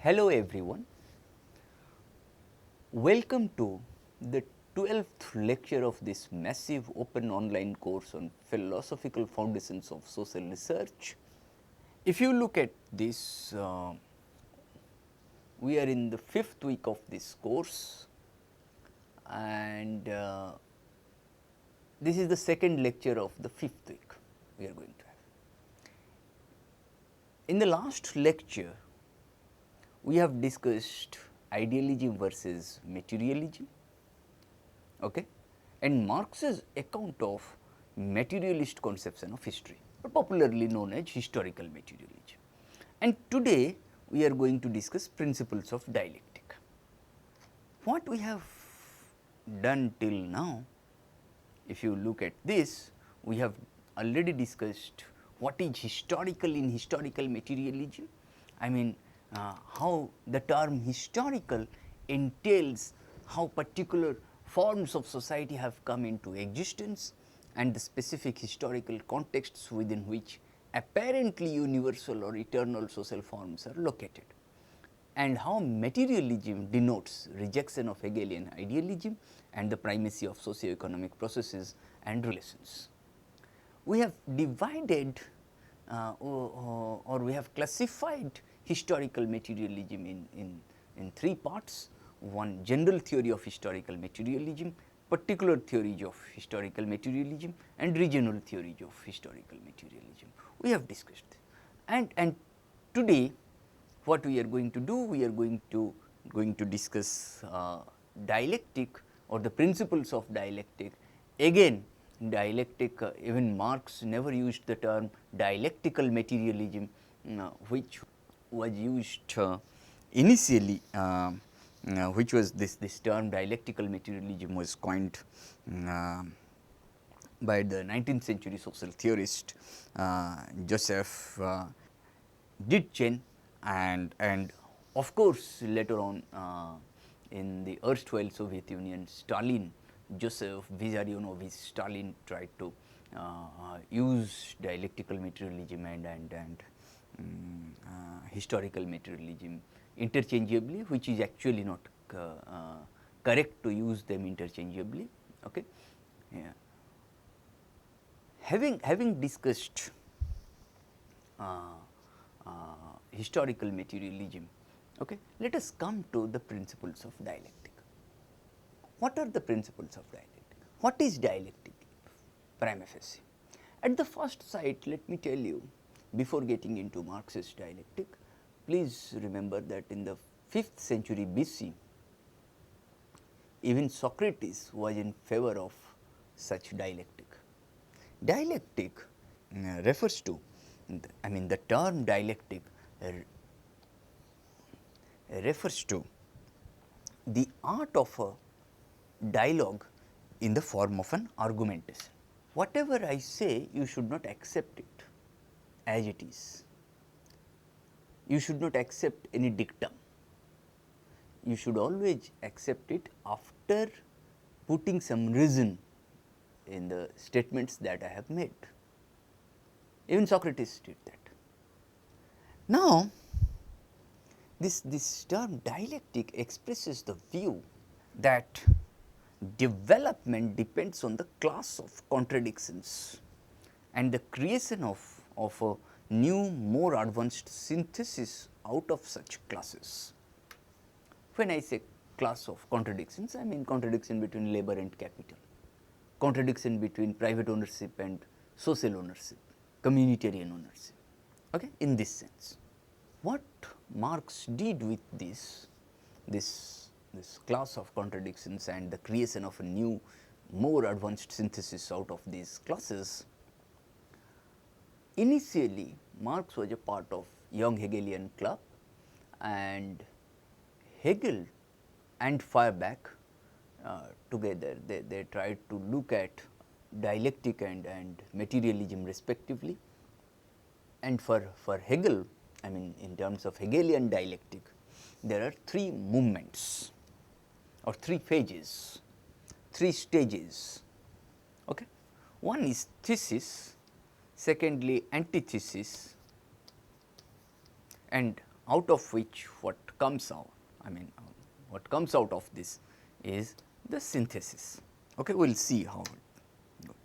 Hello everyone, welcome to the 12th lecture of this massive open online course on philosophical foundations of social research. If you look at this, we are in the 5th week of this course and this is the second lecture of the 5th week we are going to have. In the last lecture, we have discussed idealism versus materialism, okay, and Marx's account of materialist conception of history, popularly known as historical materialism. And today we are going to discuss principles of dialectic. What we have done till now, if you look at this, we have already discussed what is historical in historical materialism. I mean, how the term historical entails how particular forms of society have come into existence and the specific historical contexts within which apparently universal or eternal social forms are located, and how materialism denotes rejection of Hegelian idealism and the primacy of socio-economic processes and relations. We have divided or we have classified historical materialism in three parts: one, general theory of historical materialism; particular theories of historical materialism; and regional theories of historical materialism. We have discussed, and today what we are going to do, we are going to discuss dialectic or the principles of dialectic. Again, dialectic, even Marx never used the term dialectical materialism, which was used initially, which was this term dialectical materialism was coined by the 19th century social theorist Joseph Dietjen, and of course, later on in the erstwhile Soviet Union, Stalin, Joseph Vissarionovich Stalin tried to use dialectical materialism and historical materialism interchangeably, which is actually not correct to use them interchangeably. Okay. Yeah. Having discussed historical materialism, okay, let us come to the principles of dialectic. What are the principles of dialectic? What is dialectic prima facie? At the first sight, let me tell you, before getting into Marxist dialectic, please remember that in the 5th century BC, even Socrates was in favor of such dialectic. Dialectic refers to, I mean, the term dialectic refers to the art of a dialogue in the form of an argumentation. Whatever I say, you should not accept it as it is. You should not accept any dictum. You should always accept it after putting some reason in the statements that I have made. Even Socrates did that. Now, this term dialectic expresses the view that development depends on the class of contradictions and the creation of a new, more advanced synthesis out of such classes. When I say class of contradictions, I mean contradiction between labor and capital, contradiction between private ownership and social ownership, communitarian ownership, okay, in this sense. What Marx did with this class of contradictions and the creation of a new, more advanced synthesis out of these classes, initially Marx was a part of Young Hegelian Club, and Hegel and Feuerbach together they tried to look at dialectic and materialism respectively. And for Hegel, I mean, in terms of Hegelian dialectic, there are three movements or three phases, three stages. Okay? One is thesis, secondly antithesis, and out of which what comes out, what comes out of this is the synthesis. Okay, we will see how it goes.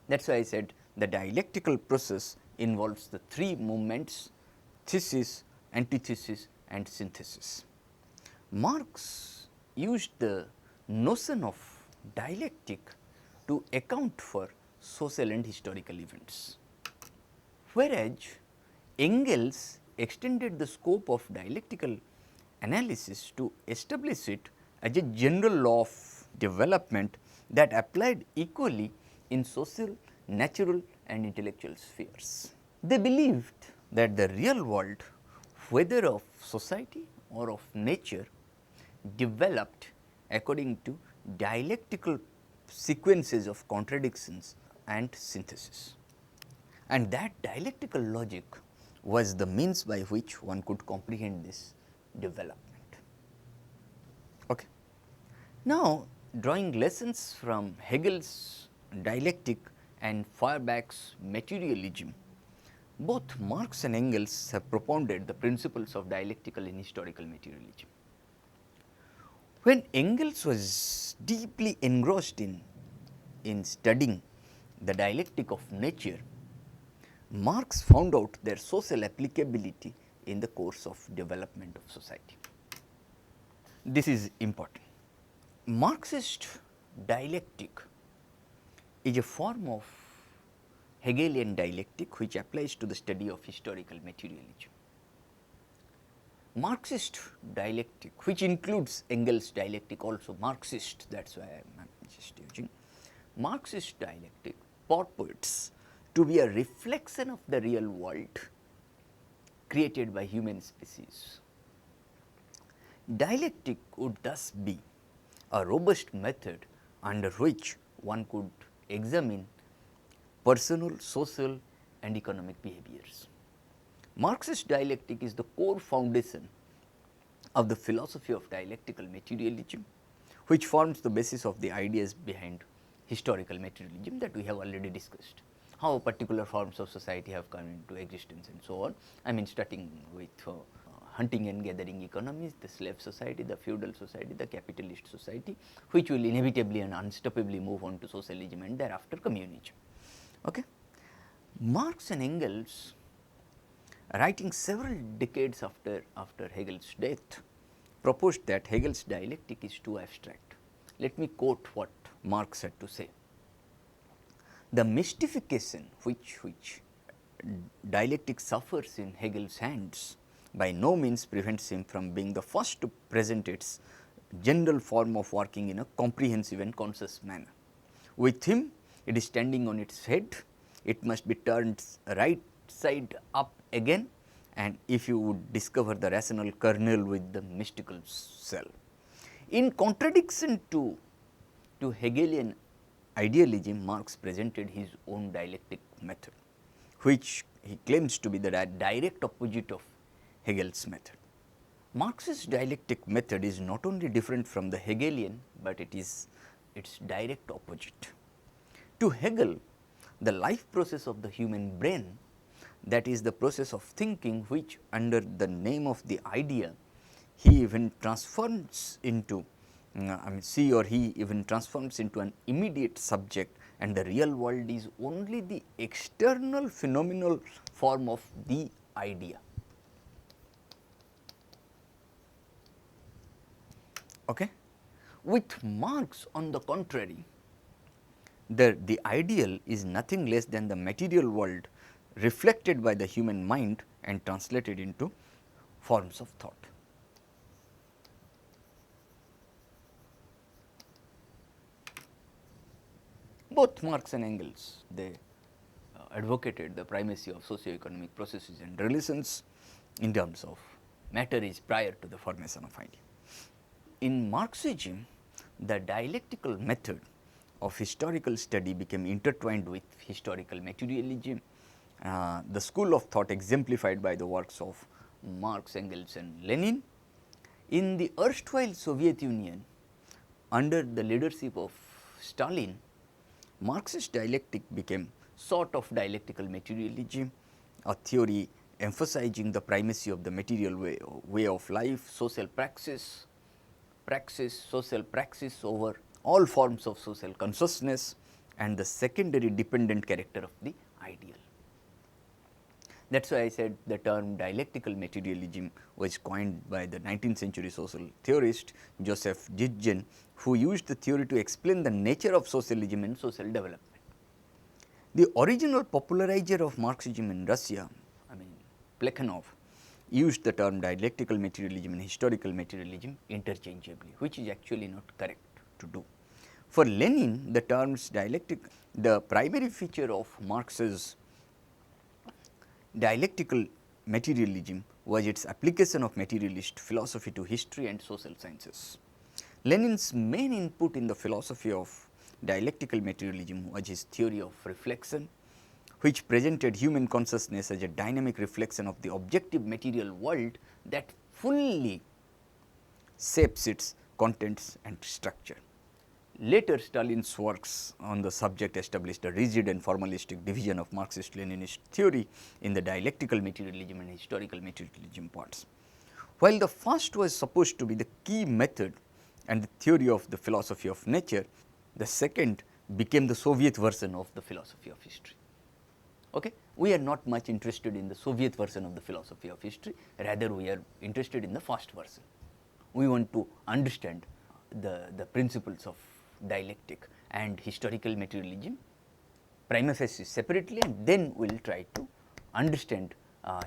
That is why I said the dialectical process involves the three movements: thesis, antithesis and synthesis. Marx used the notion of dialectic to account for social and historical events, whereas Engels extended the scope of dialectical analysis to establish it as a general law of development that applied equally in social, natural and intellectual spheres. They believed that the real world, whether of society or of nature, developed according to dialectical sequences of contradictions and synthesis, and that dialectical logic was the means by which one could comprehend this development. Okay. Now, drawing lessons from Hegel's dialectic and Feuerbach's materialism, both Marx and Engels have propounded the principles of dialectical and historical materialism. When Engels was deeply engrossed in studying the dialectic of nature, Marx found out their social applicability in the course of development of society. This is important. Marxist dialectic is a form of Hegelian dialectic which applies to the study of historical materialism. Marxist dialectic, which includes Engels' dialectic also Marxist, that is why I am just using. Marxist dialectic purports to be a reflection of the real world created by human species. Dialectic would thus be a robust method under which one could examine personal, social and economic behaviors. Marxist dialectic is the core foundation of the philosophy of dialectical materialism, which forms the basis of the ideas behind historical materialism that we have already discussed. How particular forms of society have come into existence and so on. I mean, starting with hunting and gathering economies, the slave society, the feudal society, the capitalist society, which will inevitably and unstoppably move on to socialism and thereafter communism. Okay. Marx and Engels, writing several decades after Hegel's death, proposed that Hegel's dialectic is too abstract. Let me quote what Marx had to say. The mystification which dialectic suffers in Hegel's hands by no means prevents him from being the first to present its general form of working in a comprehensive and conscious manner. With him, it is standing on its head, it must be turned right side up again, and if you would discover the rational kernel with the mystical self. In contradiction to Hegelian idealism, Marx presented his own dialectic method, which he claims to be the direct opposite of Hegel's method. Marx's dialectic method is not only different from the Hegelian, but it is its direct opposite. To Hegel, the life process of the human brain, that is the process of thinking, which under the name of the idea he even transforms into she or he even transforms into an immediate subject, and the real world is only the external phenomenal form of the idea. Okay. With Marx, on the contrary, the ideal is nothing less than the material world reflected by the human mind and translated into forms of thought. Both Marx and Engels, they advocated the primacy of socio-economic processes and relations in terms of matter is prior to the formation of idea. In Marxism, the dialectical method of historical study became intertwined with historical materialism, the school of thought exemplified by the works of Marx, Engels and Lenin. In the erstwhile Soviet Union, under the leadership of Stalin, Marxist dialectic became sort of dialectical materialism, a theory emphasizing the primacy of the material way of life, social praxis, social praxis over all forms of social consciousness, and the secondary dependent character of the ideal. That is why I said the term dialectical materialism was coined by the 19th century social theorist Joseph Jitgen, who used the theory to explain the nature of socialism and social development. The original popularizer of Marxism in Russia, I mean Plekhanov, used the term dialectical materialism and historical materialism interchangeably, which is actually not correct to do. For Lenin, the terms the primary feature of Marx's dialectical materialism was its application of materialist philosophy to history and social sciences. Lenin's main input in the philosophy of dialectical materialism was his theory of reflection, which presented human consciousness as a dynamic reflection of the objective material world that fully shapes its contents and structure. Later, Stalin's works on the subject established a rigid and formalistic division of Marxist-Leninist theory in the dialectical materialism and historical materialism parts. While the first was supposed to be the key method and the theory of the philosophy of nature, the second became the Soviet version of the philosophy of history. Okay? We are not much interested in the Soviet version of the philosophy of history, rather we are interested in the first version. We want to understand the principles of dialectic and historical materialism prima facie separately, and then we will try to understand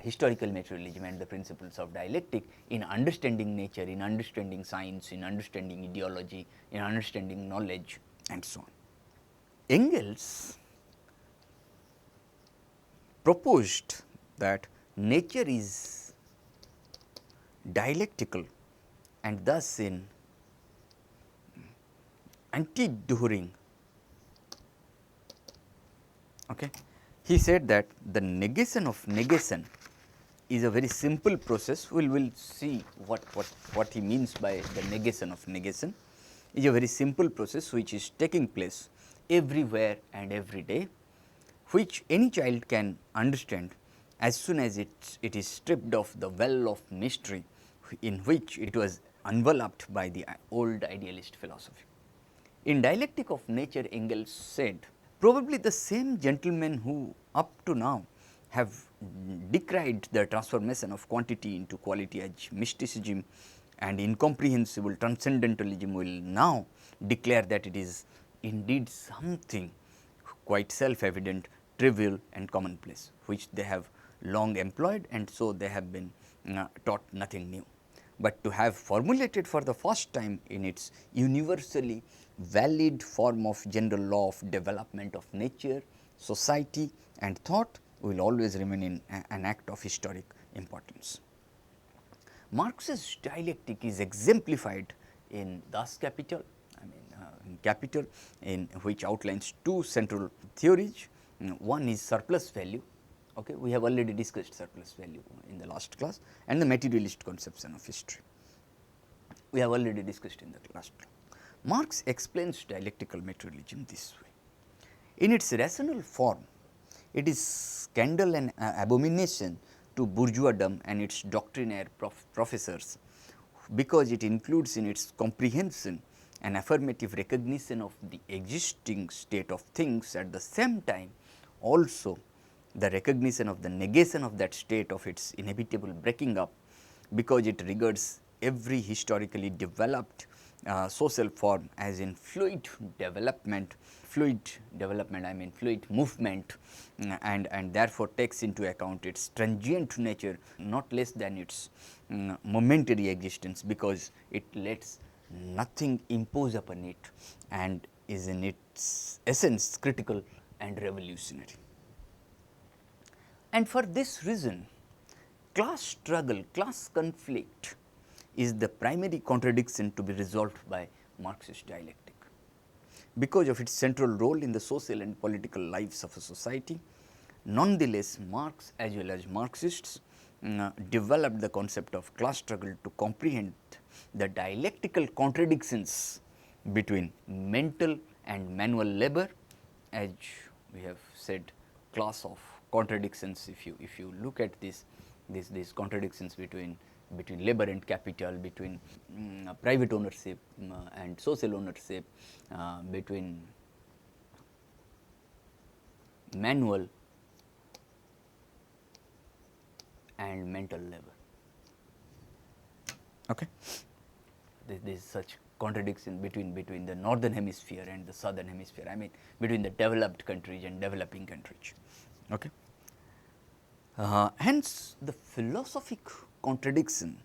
historical materialism and the principles of dialectic in understanding nature, in understanding science, in understanding ideology, in understanding knowledge and so on. Engels proposed that nature is dialectical and thus in anti-Dühring. Okay. He said that the negation of negation is a very simple process. We will see what he means by the negation of negation. It is a very simple process which is taking place everywhere and every day, which any child can understand as soon as it is stripped of the well of mystery in which it was enveloped by the old idealist philosophy. In Dialectic of Nature, Engels said, probably the same gentlemen who up to now have decried the transformation of quantity into quality as mysticism and incomprehensible transcendentalism will now declare that it is indeed something quite self-evident, trivial and commonplace, which they have long employed, and so they have been taught nothing new. But to have formulated for the first time in its universally valid form of general law of development of nature, society and thought will always remain in an act of historic importance. Marx's dialectic is exemplified in Das Kapital, in Capital, in which outlines two central theories. One is surplus value. Okay, we have already discussed surplus value in the last class, and the materialist conception of history. We have already discussed in the last class. Marx explains dialectical materialism this way. In its rational form, it is scandal and abomination to bourgeoisdom and its doctrinaire professors, because it includes in its comprehension an affirmative recognition of the existing state of things, at the same time also the recognition of the negation of that state of its inevitable breaking up, because it regards every historically developed social form as in fluid development I mean fluid movement, and therefore takes into account its transient nature not less than its momentary existence, because it lets nothing impose upon it and is in its essence critical and revolutionary. And for this reason, class struggle, class conflict is the primary contradiction to be resolved by Marxist dialectic. Because of its central role in the social and political lives of a society, nonetheless Marx as well as Marxists developed the concept of class struggle to comprehend the dialectical contradictions between mental and manual labor, as we have said, class of contradictions, if you look at these contradictions between labor and capital, between private ownership and social ownership, between manual and mental labor. Okay. There is such contradiction between the northern hemisphere and the southern hemisphere, I mean between the developed countries and developing countries. Okay. Hence, the philosophic contradiction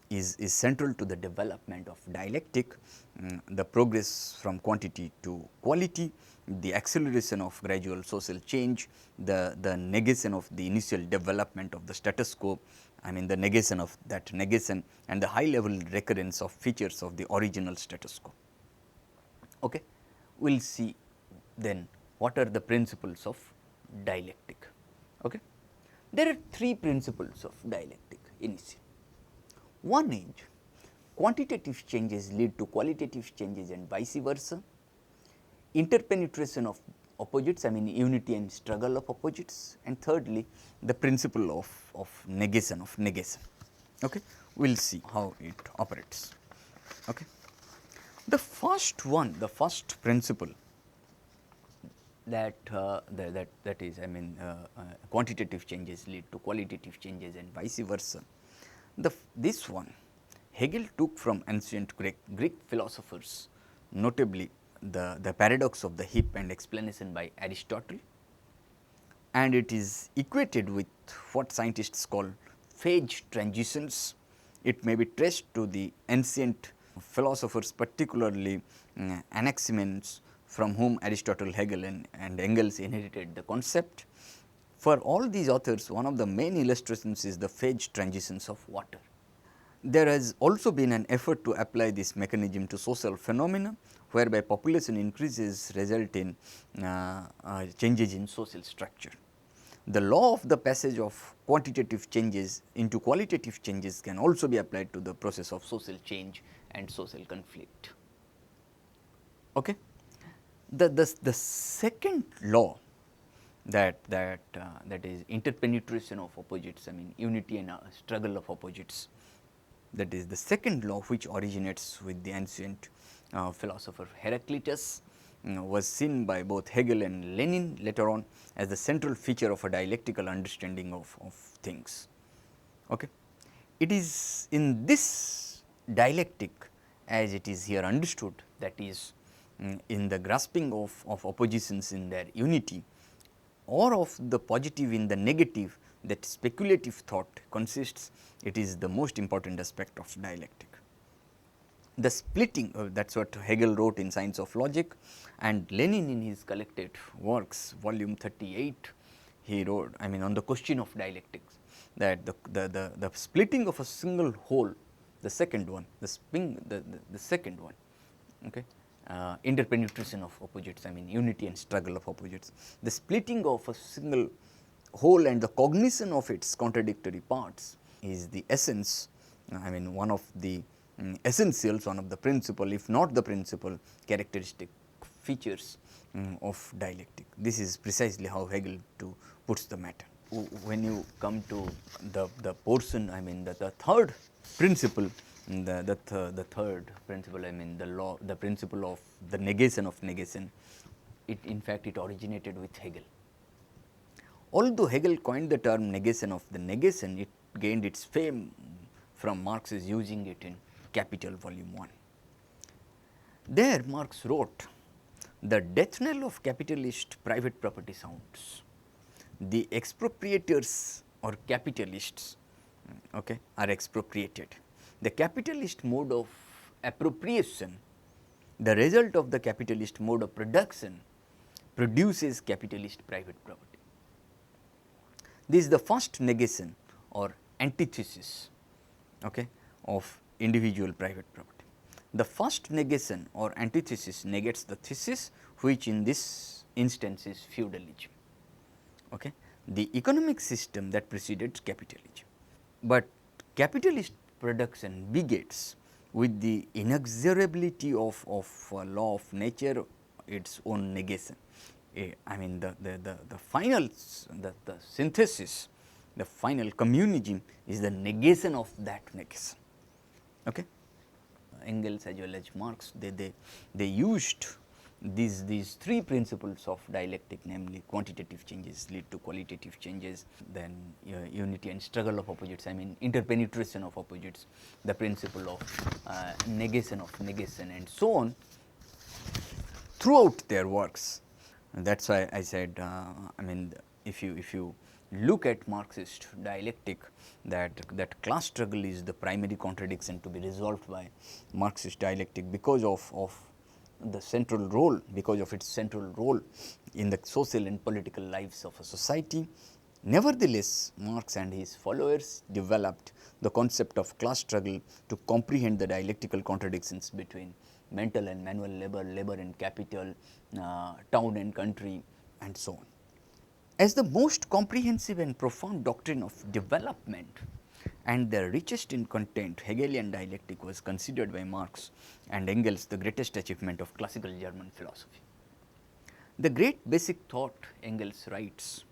is central to the development of dialectic, the progress from quantity to quality, the acceleration of gradual social change, the negation of the initial development of the status quo, I mean the negation of that negation, and the high level recurrence of features of the original status quo. Okay. We will see then what are the principles of dialectic. Okay. There are three principles of dialectic initially. One is quantitative changes lead to qualitative changes and vice versa, interpenetration of opposites, I mean unity and struggle of opposites, and thirdly the principle of negation of negation. Okay. We will see how it operates. Okay. The first one, the first principle that is, I mean quantitative changes lead to qualitative changes and vice versa. This one Hegel took from ancient Greek philosophers, notably the paradox of the heap and explanation by Aristotle, and it is equated with what scientists call phase transitions. It may be traced to the ancient philosophers, particularly Anaximenes, from whom Aristotle, Hegel and Engels inherited the concept. For all these authors, one of the main illustrations is the phase transitions of water. There has also been an effort to apply this mechanism to social phenomena, whereby population increases result in changes in social structure. The law of the passage of quantitative changes into qualitative changes can also be applied to the process of social change and social conflict. Okay. The second law that is interpenetration of opposites, I mean unity and struggle of opposites, that is the second law which originates with the ancient philosopher Heraclitus, was seen by both Hegel and Lenin later on as the central feature of a dialectical understanding of things. Okay. It is in this dialectic as it is here understood, that is in the grasping of oppositions in their unity, or of the positive in the negative, that speculative thought consists. It is the most important aspect of dialectic. The splitting, that is what Hegel wrote in Science of Logic, and Lenin in his collected works volume 38, he wrote, I mean on the question of dialectics, that the splitting of a single whole, the second one, the second one, okay, interpenetration of opposites, I mean unity and struggle of opposites, the splitting of a single whole and the cognition of its contradictory parts is the essence, I mean one of the essentials, one of the principal, if not the principal characteristic features of dialectic. This is precisely how Hegel puts the matter. When you come to the portion, I mean the third principle, the third principle, I mean the law, the principle of the negation of negation, it in fact it originated with Hegel. Although Hegel coined the term negation of the negation, it gained its fame from Marx's using it in Capital Volume 1. There Marx wrote, "The death knell of capitalist private property sounds. The expropriators or capitalists, okay, are expropriated. The capitalist mode of appropriation, the result of the capitalist mode of production, produces capitalist private property." This is the first negation or antithesis, okay, of individual private property. The first negation or antithesis negates the thesis, which in this instance is feudalism, okay, the economic system that preceded capitalism. But capitalist production begets with the inexorability of law of nature its own negation. I mean the final the synthesis, the final communism is the negation of that negation. Okay. Engels as well as Marx, they used these three principles of dialectic, namely quantitative changes lead to qualitative changes, then unity and struggle of opposites, I mean interpenetration of opposites, the principle of negation and so on throughout their works. And that is why I said, I mean if you look at Marxist dialectic, that class struggle is the primary contradiction to be resolved by Marxist dialectic because of the central role, because of its central role in the social and political lives of a society. Nevertheless, Marx and his followers developed the concept of class struggle to comprehend the dialectical contradictions between mental and manual labor, labor and capital, town and country, and so on. As the most comprehensive and profound doctrine of development and the richest in content, Hegelian dialectic was considered by Marx and Engels the greatest achievement of classical German philosophy. The great basic thought, Engels writes,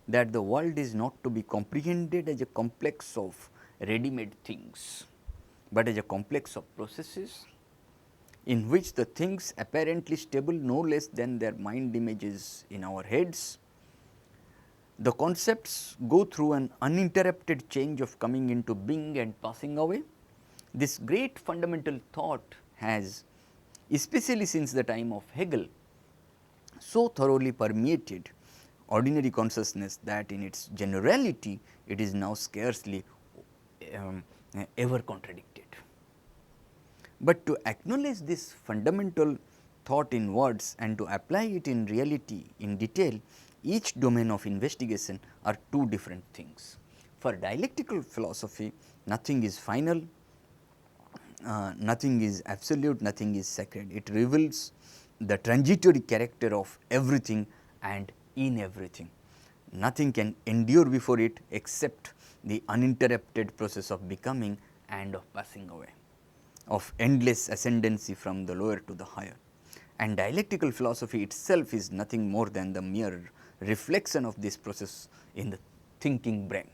that the world is not to be comprehended as a complex of ready-made things, but as a complex of processes in which the things apparently stable no less than their mind images in our heads. The concepts go through an uninterrupted change of coming into being and passing away. This great fundamental thought has, especially since the time of Hegel, so thoroughly permeated ordinary consciousness that in its generality it is now scarcely ever contradicted. But to acknowledge this fundamental thought in words and to apply it in reality in detail, each domain of investigation are two different things. For dialectical philosophy, nothing is final, nothing is absolute, nothing is sacred. It reveals the transitory character of everything and in everything. Nothing can endure before it except the uninterrupted process of becoming and of passing away, of endless ascendancy from the lower to the higher. And dialectical philosophy itself is nothing more than the mere reflection of this process in the thinking brain.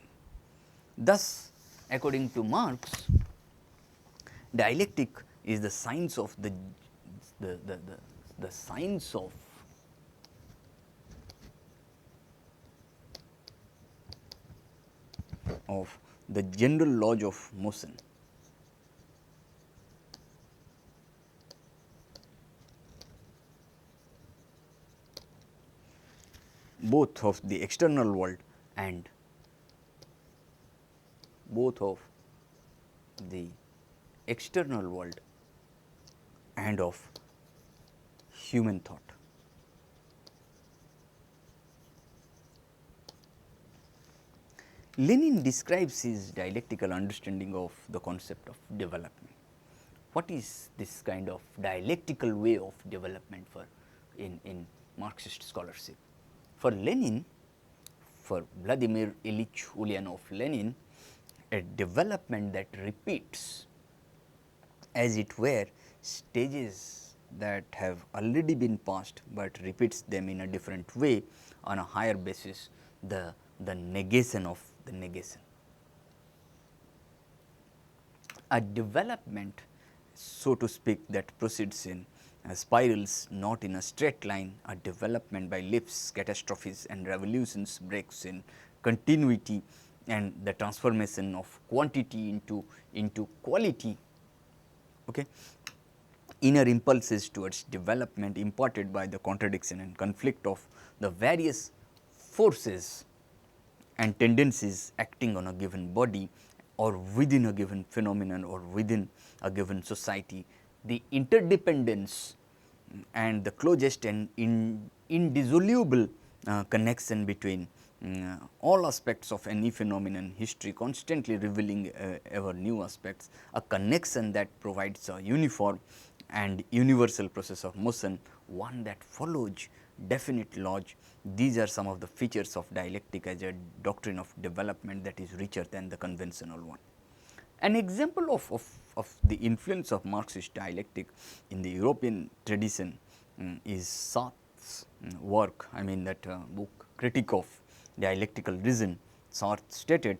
Thus, according to Marx, dialectic is the science of the science of the general laws of motion. Both of the external world and both of the external world and of human thought. Lenin describes his dialectical understanding of the concept of development. What is this kind of dialectical way of development for in Marxist scholarship? For Lenin, for Vladimir Ilyich Ulyanov Lenin, a development that repeats as it were stages that have already been passed, but repeats them in a different way on a higher basis, the negation of the negation. A development, so to speak, that proceeds in spirals, not in a straight line, a development by leaps, catastrophes and revolutions breaks in continuity and the transformation of quantity into quality. Okay. Inner impulses towards development imparted by the contradiction and conflict of the various forces and tendencies acting on a given body or within a given phenomenon or within a given society, the interdependence and the closest and indissoluble connection between all aspects of any phenomenon, history constantly revealing ever new aspects, a connection that provides a uniform and universal process of motion, one that follows definite laws. These are some of the features of dialectic as a doctrine of development that is richer than the conventional one. An example of the influence of Marxist dialectic in the European tradition is Sartre Sartre's work, I mean that book Critique of Dialectical Reason, Sartre stated,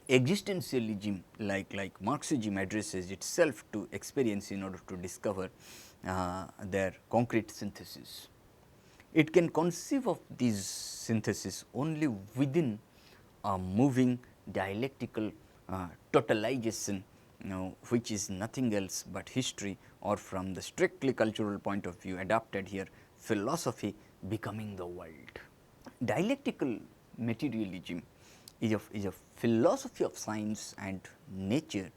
existentialism like Marxism addresses itself to experience in order to discover their concrete synthesis. It can conceive of these synthesis only within a moving dialectical totalization, which is nothing else but history, or from the strictly cultural point of view adapted here, philosophy becoming the world. Dialectical materialism is a philosophy of science and nature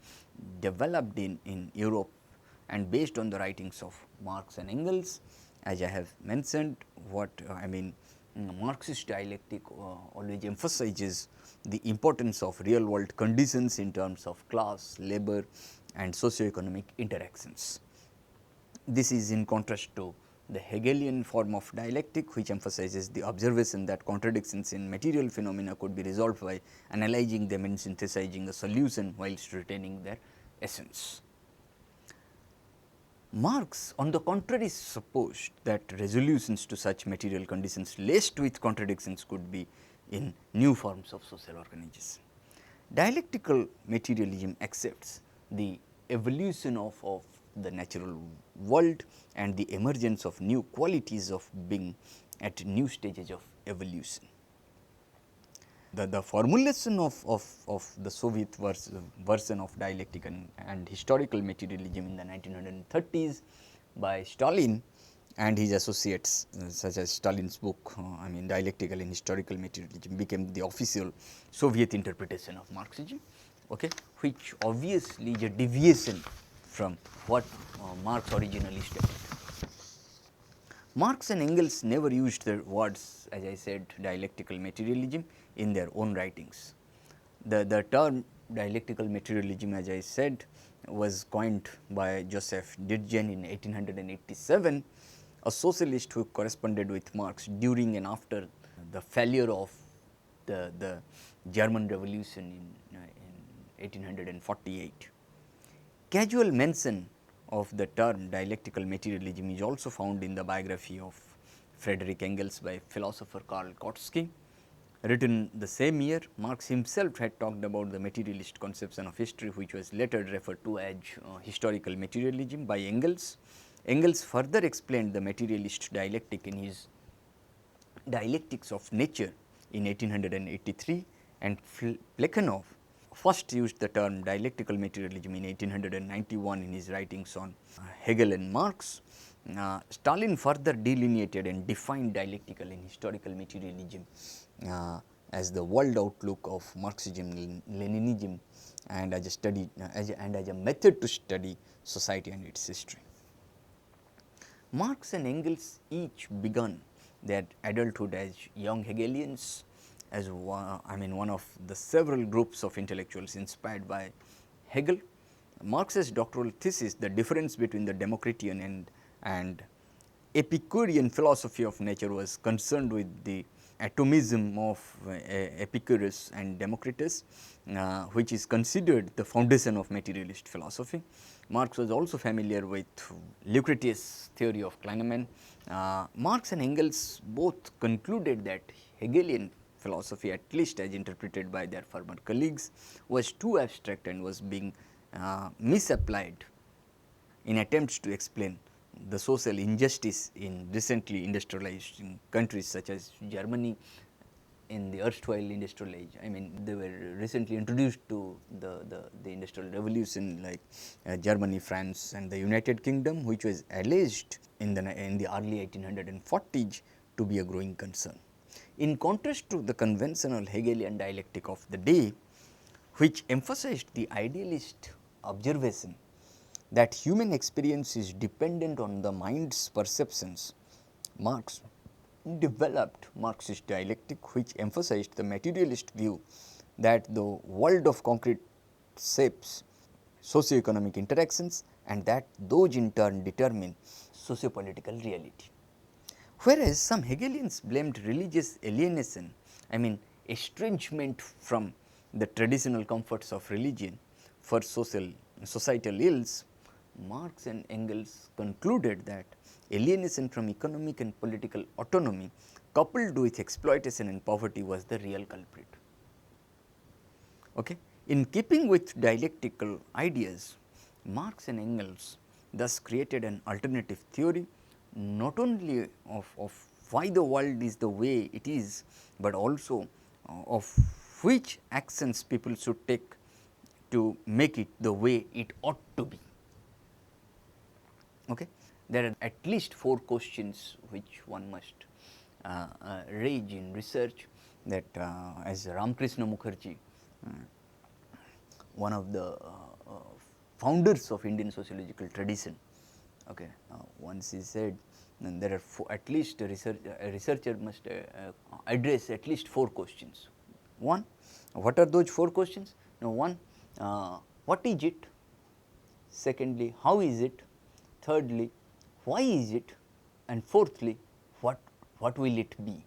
developed in Europe and based on the writings of Marx and Engels. As I have mentioned, what I mean, Marxist dialectic always emphasizes the importance of real world conditions in terms of class, labor and socio-economic interactions. This is in contrast to the Hegelian form of dialectic, which emphasizes the observation that contradictions in material phenomena could be resolved by analyzing them and synthesizing a solution whilst retaining their essence. Marx, on the contrary, supposed that resolutions to such material conditions laced with contradictions could be in new forms of social organization. Dialectical materialism accepts the evolution of the natural world and the emergence of new qualities of being at new stages of evolution. The formulation of the Soviet version of dialectic and historical materialism in the 1930s by Stalin and his associates, such as Stalin's book, I mean Dialectical and Historical Materialism, became the official Soviet interpretation of Marxism, okay, which obviously is a deviation from what Marx originally stated. Marx and Engels never used the words, as I said, dialectical materialism in their own writings. The term dialectical materialism, as I said, was coined by Joseph Dirgen in 1887, a socialist who corresponded with Marx during and after the failure of the German Revolution in 1848. Casual mention of the term dialectical materialism is also found in the biography of Frederick Engels by philosopher Karl Kautsky. Written the same year, Marx himself had talked about the materialist conception of history, which was later referred to as historical materialism by Engels. Engels further explained the materialist dialectic in his Dialectics of Nature in 1883, and Plekhanov first used the term dialectical materialism in 1891 in his writings on Hegel and Marx. Stalin further delineated and defined dialectical and historical materialism as the world outlook of Marxism, Leninism, and as a study as a method to study society and its history. Marx and Engels each began their adulthood as young Hegelians, as one of the several groups of intellectuals inspired by Hegel. Marx's doctoral thesis, The Difference Between the Democritean and Epicurean Philosophy of Nature, was concerned with the atomism of Epicurus and Democritus, which is considered the foundation of materialist philosophy. Marx was also familiar with Lucretius' theory of Kahneman. Marx and Engels both concluded that Hegelian philosophy, at least as interpreted by their former colleagues, was too abstract and was being misapplied in attempts to explain the social injustice in recently industrialized countries such as Germany in the erstwhile industrial age. I mean, they were recently introduced to the industrial revolution, like Germany, France and the United Kingdom, which was alleged in the early 1840s to be a growing concern. In contrast to the conventional Hegelian dialectic of the day, which emphasized the idealist observation that human experience is dependent on the mind's perceptions, Marx developed Marxist dialectic, which emphasized the materialist view that the world of concrete shapes socio-economic interactions and that those in turn determine socio-political reality. Whereas some Hegelians blamed religious alienation, I mean estrangement from the traditional comforts of religion for societal ills, Marx and Engels concluded that alienation from economic and political autonomy coupled with exploitation and poverty was the real culprit. Okay. In keeping with dialectical ideas, Marx and Engels thus created an alternative theory not only of why the world is the way it is, but also of which actions people should take to make it the way it ought to be. Okay. There are at least 4 questions which one must raise in research, that as Ramkrishna Mukherjee, one of the founders of Indian sociological tradition, okay, once he said there are at least a researcher must address at least 4 questions. One, what are those 4 questions? Now, one, what is it? Secondly, how is it? Thirdly, why is it? And fourthly, what will it be?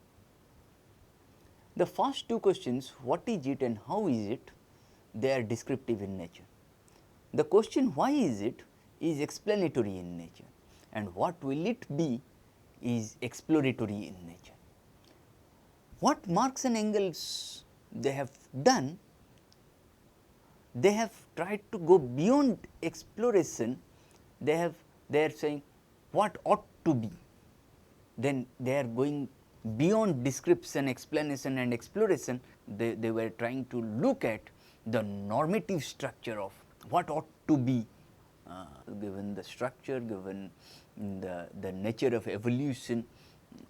The first 2 questions, what is it and how is it, they are descriptive in nature. The question why is it is explanatory in nature, and what will it be is exploratory in nature. What Marx and Engels they have done, they have tried to go beyond exploration. They are saying what ought to be, then they are going beyond description, explanation and exploration. They were trying to look at the normative structure of what ought to be, given the structure, given the nature of evolution.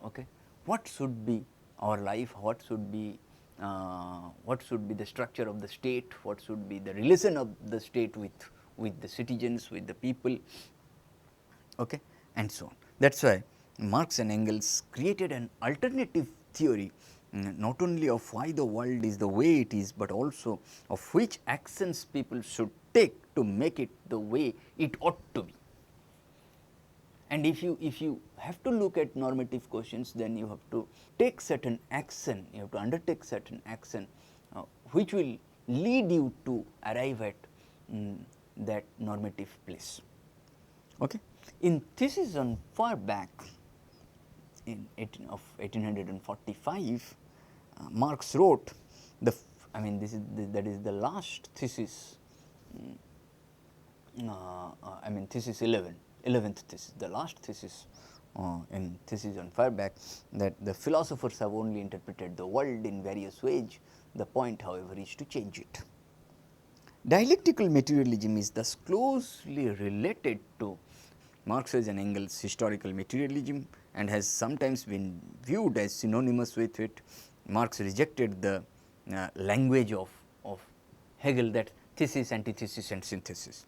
Okay. What should be our life, what should be the structure of the state, what should be the relation of the state with the citizens, with the people, okay, and so on. That is why Marx and Engels created an alternative theory, not only of why the world is the way it is, but also of which actions people should take to make it the way it ought to be. And if you have to look at normative questions, then you have to take certain action, you have to undertake certain action which will lead you to arrive at that normative place. Okay. In Thesis on Feuerbach in 1845, Marx wrote that is the last thesis, thesis 11th thesis, the last thesis in Thesis on Feuerbach, that the philosophers have only interpreted the world in various ways. The point, however, is to change it. Dialectical materialism is thus closely related to Marx's and Engels' historical materialism and has sometimes been viewed as synonymous with it. Marx rejected the language of Hegel, that thesis, antithesis and synthesis.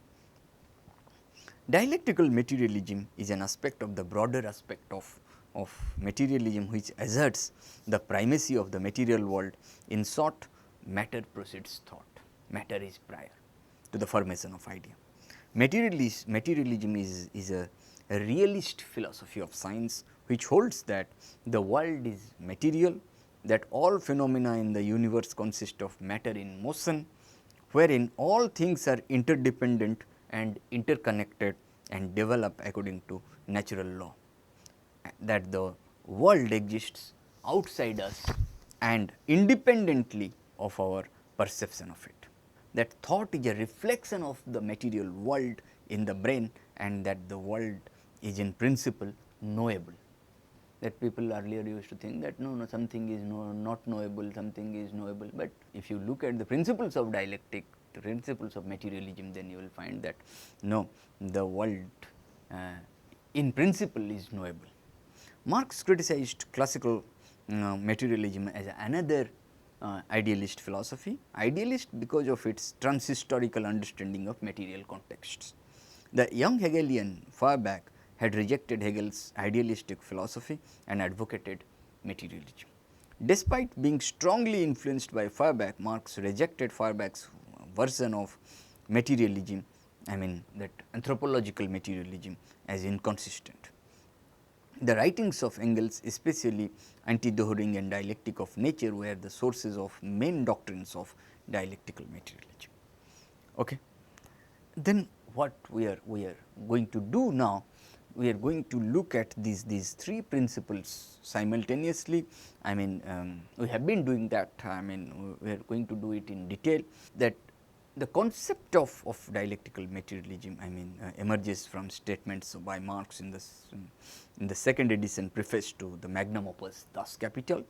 Dialectical materialism is an aspect of the broader aspect of materialism which asserts the primacy of the material world. In short, matter precedes thought, matter is prior to the formation of idea. Materialism is a realist philosophy of science which holds that the world is material, that all phenomena in the universe consist of matter in motion, wherein all things are interdependent and interconnected and develop according to natural law, that the world exists outside us and independently of our perception of it, that thought is a reflection of the material world in the brain, and that the world is in principle knowable. That people earlier used to think that no, something is not knowable, something is knowable, but if you look at the principles of dialectic, the principles of materialism, then you will find that no, the world in principle is knowable. Marx criticized classical materialism as another idealist philosophy, idealist because of its transhistorical understanding of material contexts. The young Hegelian Feuerbach had rejected Hegel's idealistic philosophy and advocated materialism. Despite being strongly influenced by Feuerbach, Marx rejected Feuerbach's version of materialism, that anthropological materialism, as inconsistent. The writings of Engels, especially Anti-Dohering and Dialectic of Nature, were the sources of main doctrines of dialectical materialism. Okay. Then what we are going to do now, we are going to look at these three principles simultaneously. I mean, we have been doing that. I mean, we are going to do it in detail. That the concept of dialectical materialism, I mean, emerges from statements by Marx in the second edition preface to the magnum opus Das Kapital.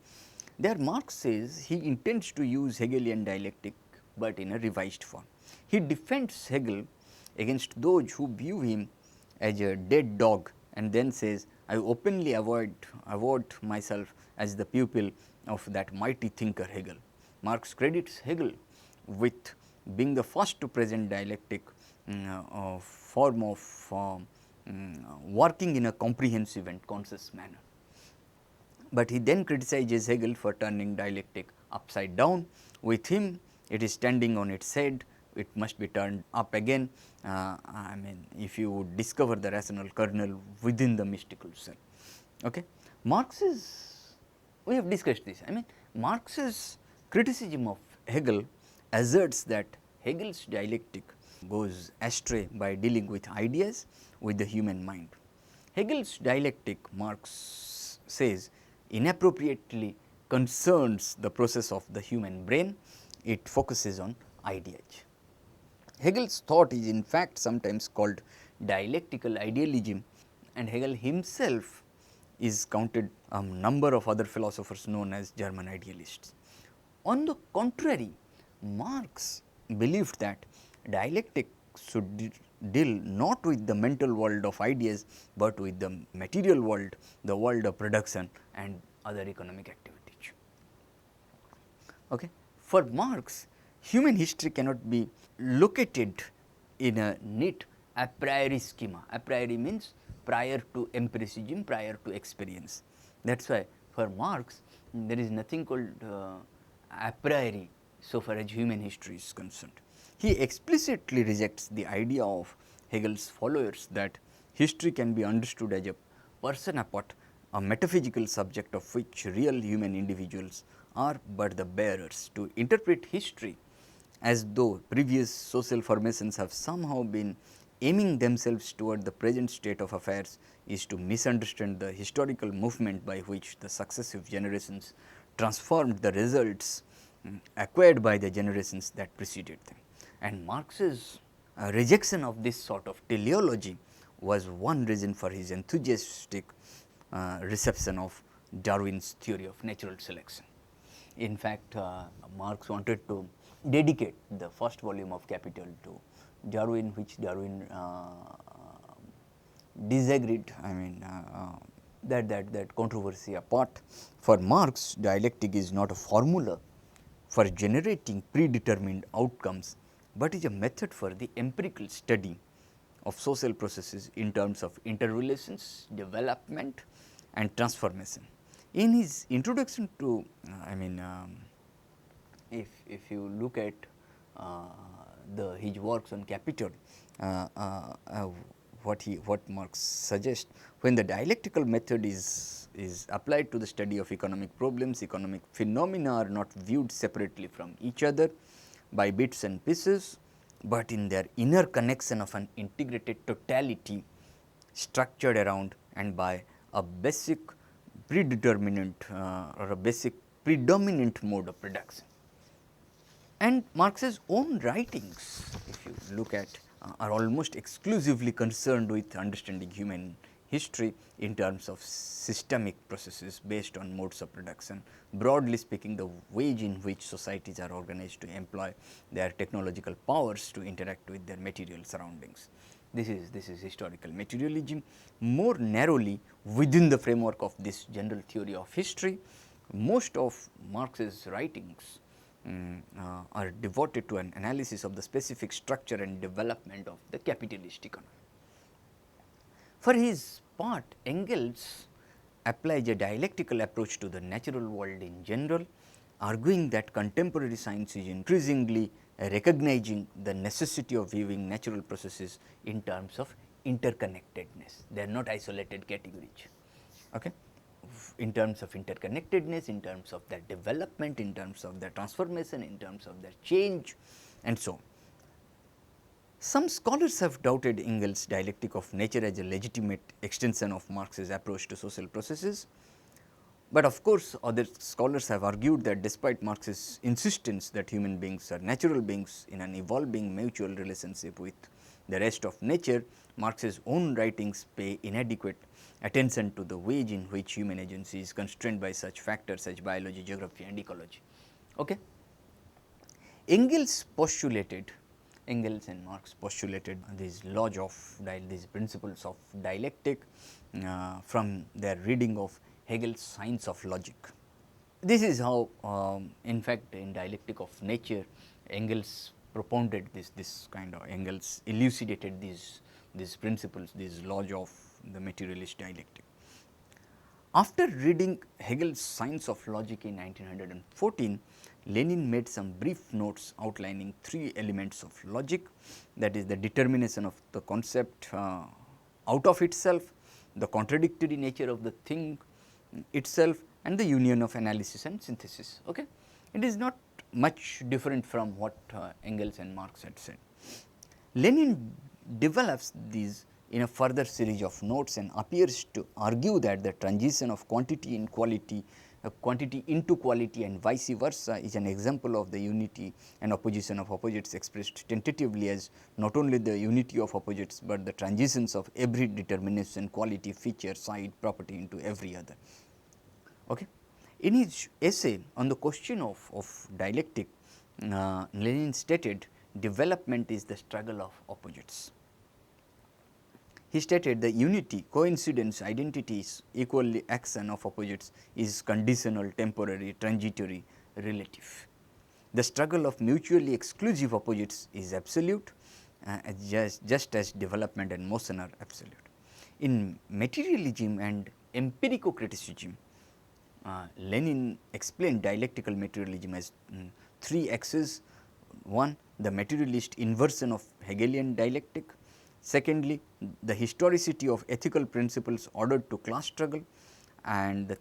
There Marx says he intends to use Hegelian dialectic, but in a revised form. He defends Hegel against those who view him as a dead dog, and then says, I openly avoid myself as the pupil of that mighty thinker Hegel. Marx credits Hegel with being the first to present dialectic form of working in a comprehensive and conscious manner. But he then criticizes Hegel for turning dialectic upside down. With him, it is standing on its head, it must be turned up again. I mean, if you would discover the rational kernel within the mystical cell. Okay. Marx's, we have discussed this. I mean, Marx's criticism of Hegel asserts that Hegel's dialectic goes astray by dealing with ideas, with the human mind. Hegel's dialectic, Marx says, inappropriately concerns the process of the human brain, it focuses on ideas. Hegel's thought is in fact sometimes called dialectical idealism, and Hegel himself is counted a number of other philosophers known as German idealists. On the contrary, Marx believed that dialectic should deal not with the mental world of ideas, but with the material world, the world of production and other economic activities. Okay. For Marx, human history cannot be located in a neat a priori schema. A priori means prior to empiricism, prior to experience. That is why for Marx there is nothing called a priori so far as human history is concerned. He explicitly rejects the idea of Hegel's followers that history can be understood as a person apart, a metaphysical subject of which real human individuals are but the bearers. To interpret history as though previous social formations have somehow been aiming themselves toward the present state of affairs is to misunderstand the historical movement by which the successive generations transformed the results acquired by the generations that preceded them. And Marx's rejection of this sort of teleology was one reason for his enthusiastic reception of Darwin's theory of natural selection. In fact, Marx wanted to dedicate the first volume of Capital to Darwin, which Darwin disagreed. I mean, that controversy apart. For Marx, dialectic is not a formula for generating predetermined outcomes, but is a method for the empirical study of social processes in terms of interrelations, development and transformation. In his introduction to, if you look at his works on Capital, what Marx suggests, when the dialectical method is applied to the study of economic problems, economic phenomena are not viewed separately from each other by bits and pieces, but in their inner connection of an integrated totality structured around and by a basic predeterminant or a basic predominant mode of production. And Marx's own writings, if you look at, are almost exclusively concerned with understanding human history in terms of systemic processes based on modes of production. Broadly speaking, the ways in which societies are organized to employ their technological powers to interact with their material surroundings. This is historical materialism. More narrowly, within the framework of this general theory of history, most of Marx's writings are devoted to an analysis of the specific structure and development of the capitalist economy. For his part, Engels applies a dialectical approach to the natural world in general, arguing that contemporary science is increasingly recognizing the necessity of viewing natural processes in terms of interconnectedness. They are not isolated categories. Okay? In terms of interconnectedness, in terms of their development, in terms of their transformation, in terms of their change and so on. Some scholars have doubted Engels' dialectic of nature as a legitimate extension of Marx's approach to social processes. But of course, other scholars have argued that despite Marx's insistence that human beings are natural beings in an evolving mutual relationship with the rest of nature, Marx's own writings pay inadequate attention to the ways in which human agency is constrained by such factors as biology, geography and ecology. Okay. Engels postulated, Engels and Marx postulated these laws of these principles of dialectic from their reading of Hegel's Science of Logic. This is how in fact, in dialectic of nature Engels propounded this kind of, Engels elucidated these principles, these laws of the materialist dialectic. After reading Hegel's Science of Logic in 1914, Lenin made some brief notes outlining three elements of logic, that is the determination of the concept out of itself, the contradictory nature of the thing itself and the union of analysis and synthesis. Okay. It is not much different from what Engels and Marx had said. Lenin develops these in a further series of notes and appears to argue that the transition of quantity in quality, quantity into quality and vice versa is an example of the unity and opposition of opposites expressed tentatively as not only the unity of opposites, but the transitions of every determination, quality, feature, side, property into every other. Okay. In his essay on the question of dialectic, Lenin stated development is the struggle of opposites. He stated the unity, coincidence, identities, equally action of opposites is conditional, temporary, transitory, relative. The struggle of mutually exclusive opposites is absolute, just as development and motion are absolute. In materialism and empirico-criticism, Lenin explained dialectical materialism as three axes. One, the materialist inversion of Hegelian dialectic. Secondly, the historicity of ethical principles ordered to class struggle, and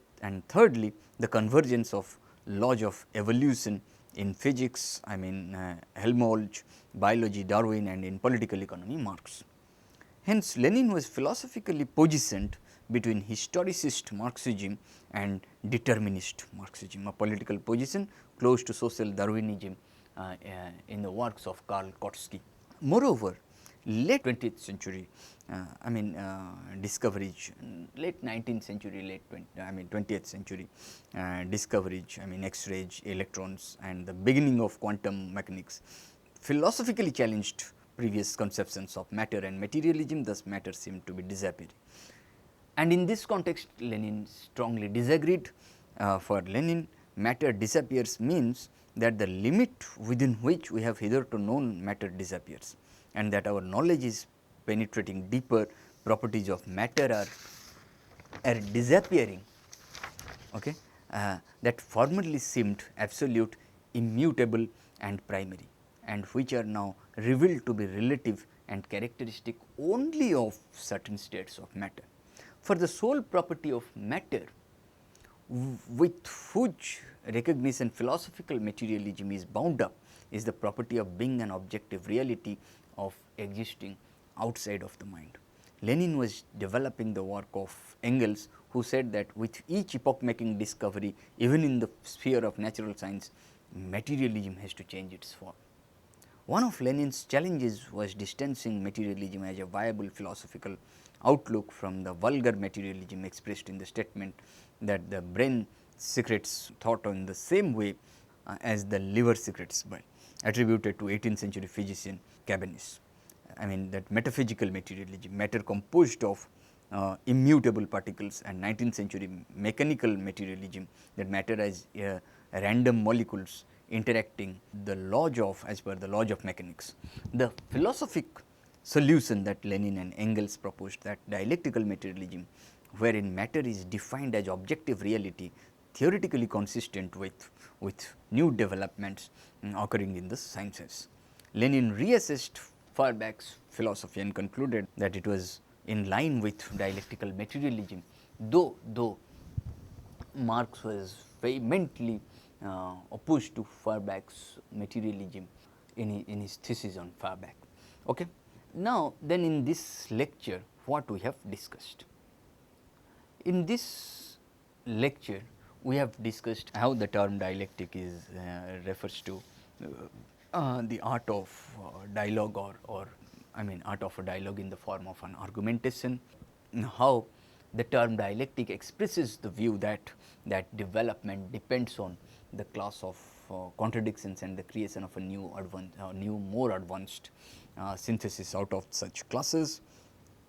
thirdly, the convergence of laws of evolution in physics, I mean Helmholtz, biology, Darwin, and in political economy, Marx. Hence, Lenin was philosophically positioned between historicist Marxism and determinist Marxism, a political position close to social Darwinism in the works of Karl Kautsky. Moreover, late 20th century, discoveries, late 19th century, late 20th century discoveries, X-rays, electrons and the beginning of quantum mechanics philosophically challenged previous conceptions of matter and materialism, thus matter seemed to be disappearing. And in this context, Lenin strongly disagreed. For Lenin, matter disappears means that the limit within which we have hitherto known matter disappears, and that our knowledge is penetrating deeper, properties of matter are disappearing, okay, that formerly seemed absolute, immutable and primary, and which are now revealed to be relative and characteristic only of certain states of matter. For the sole property of matter with which recognition philosophical materialism is bound up is the property of being an objective reality of existing outside of the mind. Lenin was developing the work of Engels, who said that with each epoch making discovery, even in the sphere of natural science, materialism has to change its form. One of Lenin's challenges was distancing materialism as a viable philosophical outlook from the vulgar materialism expressed in the statement that the brain secretes thought in the same way as the liver secretes bile, attributed to 18th century physician Cabanis. That metaphysical materialism, matter composed of immutable particles, and 19th century mechanical materialism, that matter as random molecules interacting the laws of, as per the laws of mechanics. The philosophic solution that Lenin and Engels proposed, that dialectical materialism, wherein matter is defined as objective reality, theoretically consistent with new developments occurring in the sciences. Lenin reassessed Feuerbach's philosophy and concluded that it was in line with dialectical materialism, though Marx was vehemently opposed to Feuerbach's materialism in his thesis on Feuerbach. Okay. Now, then in this lecture what we have discussed? In this lecture we have discussed how the term dialectic is refers to the art of dialogue or I mean art of a dialogue in the form of an argumentation, how the term dialectic expresses the view that development depends on the class of contradictions and the creation of a new more advanced synthesis out of such classes.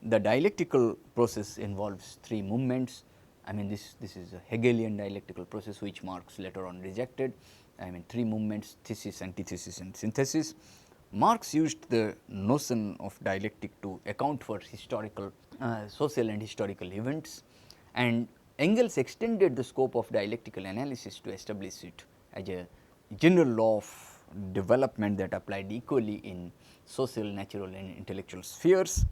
The dialectical process involves three movements. I mean this is a Hegelian dialectical process which Marx later on rejected. I mean three movements: thesis, antithesis and synthesis. Marx used the notion of dialectic to account for historical, social and historical events, and Engels extended the scope of dialectical analysis to establish it as a general law of development that applied equally in social, natural and intellectual spheres.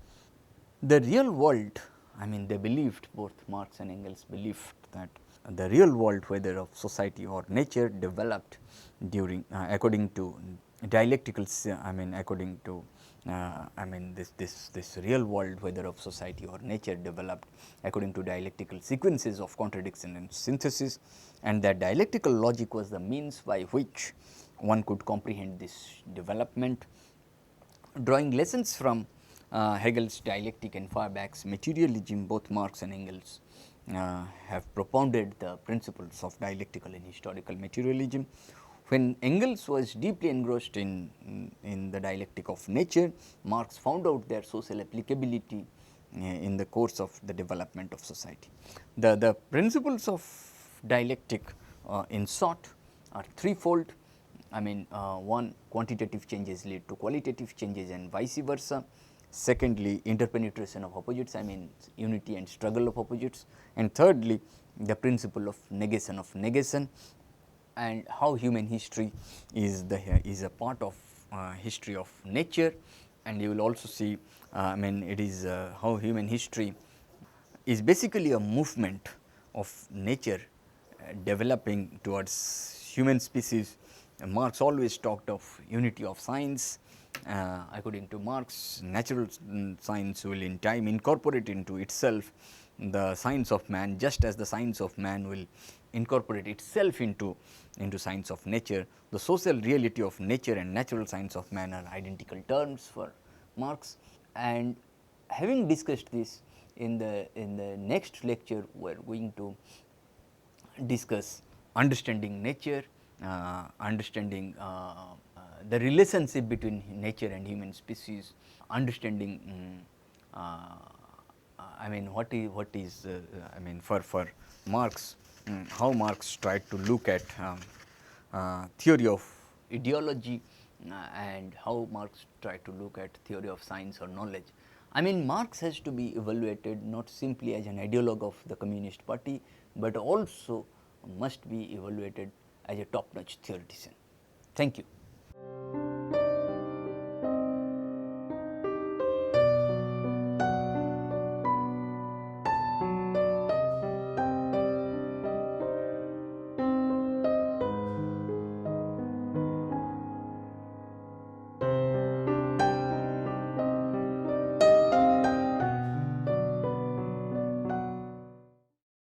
The real world, I mean they believed, both Marx and Engels believed that the real world, whether of society or nature, developed during according to dialectical, I mean according to I mean this real world, whether of society or nature, developed according to dialectical sequences of contradiction and synthesis, and that dialectical logic was the means by which one could comprehend this development. Drawing lessons from Hegel's dialectic and Feuerbach's materialism, both Marx and Engels have propounded the principles of dialectical and historical materialism. When Engels was deeply engrossed in the dialectic of nature, Marx found out their social applicability in the course of the development of society. The principles of dialectic in short are threefold. I mean one, quantitative changes lead to qualitative changes and vice versa. Secondly, interpenetration of opposites, I mean unity and struggle of opposites, and thirdly, the principle of negation, and how human history is a part of history of nature. And you will also see I mean it is how human history is basically a movement of nature developing towards human species. Marx always talked of unity of science. According to Marx, natural science will in time incorporate into itself the science of man, just as the science of man will incorporate itself into science of nature. The social reality of nature and natural science of man are identical terms for Marx. And having discussed this, in the next lecture we are going to discuss understanding nature, understanding the relationship between nature and human species, understanding I mean what is I mean for Marx, how Marx tried to look at theory of ideology and how Marx tried to look at theory of science or knowledge. I mean Marx has to be evaluated not simply as an ideologue of the Communist Party, but also must be evaluated as a top notch theoretician. Thank you.